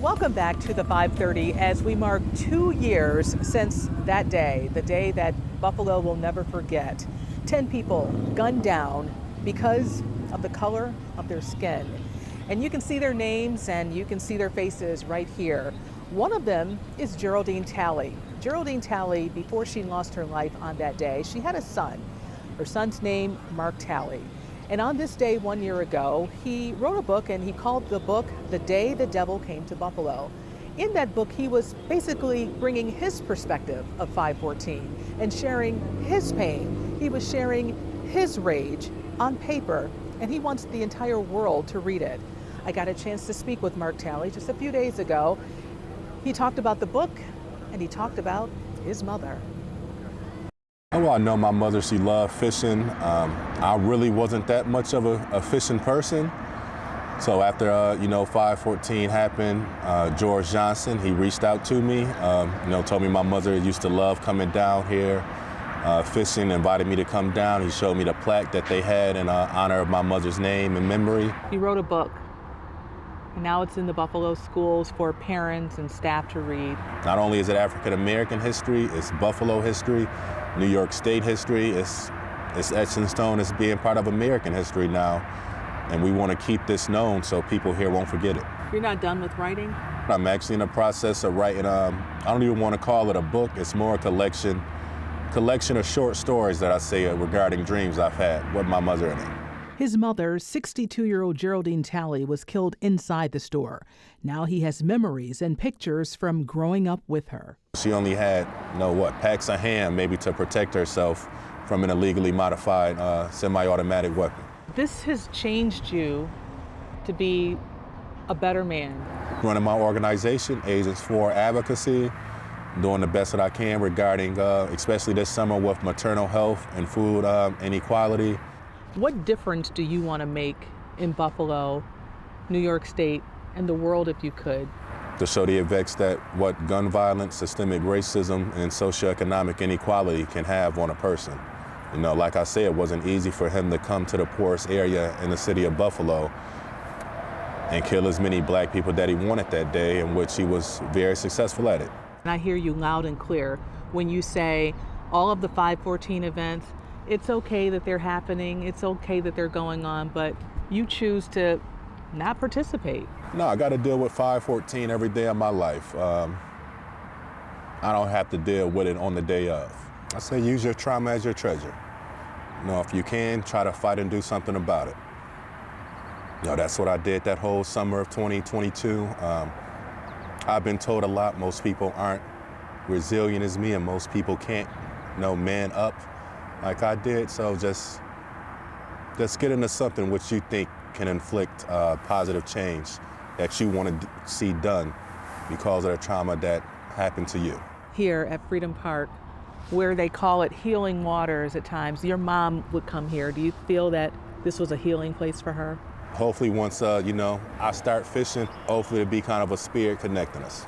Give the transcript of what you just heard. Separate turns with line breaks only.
Welcome back to the 5:30 as we mark 2 years since that day, the day that Buffalo will never forget. 10 people gunned down because of the color of their skin. And you can see their names and you can see their faces right here. One of them is Geraldine Talley. Geraldine Talley, before she lost her life on that day, she had a son. Her son's name, Mark Talley. And on this day 1 year ago, he wrote a book and he called the book The Day the Devil Came to Buffalo. In that book, he was basically bringing his perspective of 514 and sharing his pain. He was sharing his rage on paper, and he wants the entire world to read it. I got a chance to speak with Mark Talley just a few days ago. He talked about the book and he talked about his mother.
Well, I know my mother, she loved fishing. I really wasn't that much of a fishing person. So after, 514 happened, George Johnson, he reached out to me, told me my mother used to love coming down here, fishing, invited me to come down. He showed me the plaque that they had in honor of my mother's name and memory.
He wrote a book, and now it's in the Buffalo schools for parents and staff to read.
Not only is it African American history, it's Buffalo history, New York State history, it's etched in stone as being part of American history now. And we want to keep this known so people here won't forget it.
You're not done with writing?
I'm actually in the process of writing, I don't even want to call it a book, it's more a collection of short stories that I say regarding dreams I've had with my mother in it.
His mother, 62-year-old Geraldine Talley, was killed inside the store. Now he has memories and pictures from growing up with her.
She only had, packs of ham maybe to protect herself from an illegally modified semi-automatic weapon.
This has changed you to be a better man.
Running my organization, Agents for Advocacy, doing the best that I can regarding, especially this summer with maternal health and food inequality.
What difference do you want to make in Buffalo, New York State, and the world if you could?
To show the effects that what gun violence, systemic racism, and socioeconomic inequality can have on a person. Like I said, it wasn't easy for him to come to the poorest area in the city of Buffalo and kill as many black people that he wanted that day, in which he was very successful at it.
And I hear you loud and clear when you say all of the 514 events, it's okay that they're happening, it's okay that they're going on, but you choose to not participate.
No, I got to deal with 514 every day of my life. I don't have to deal with it on the day of. I say use your trauma as your treasure. If you can, try to fight and do something about it. That's what I did that whole summer of 2022. I've been told a lot, most people aren't resilient as me, and most people can't, man up like I did. So just get into something which you think can inflict positive change that you want to see done because of the trauma that happened to you.
Here at Freedom Park, where they call it healing waters at times, your mom would come here. Do you feel that this was a healing place for her?
Hopefully once, I start fishing, hopefully it'll be kind of a spirit connecting us.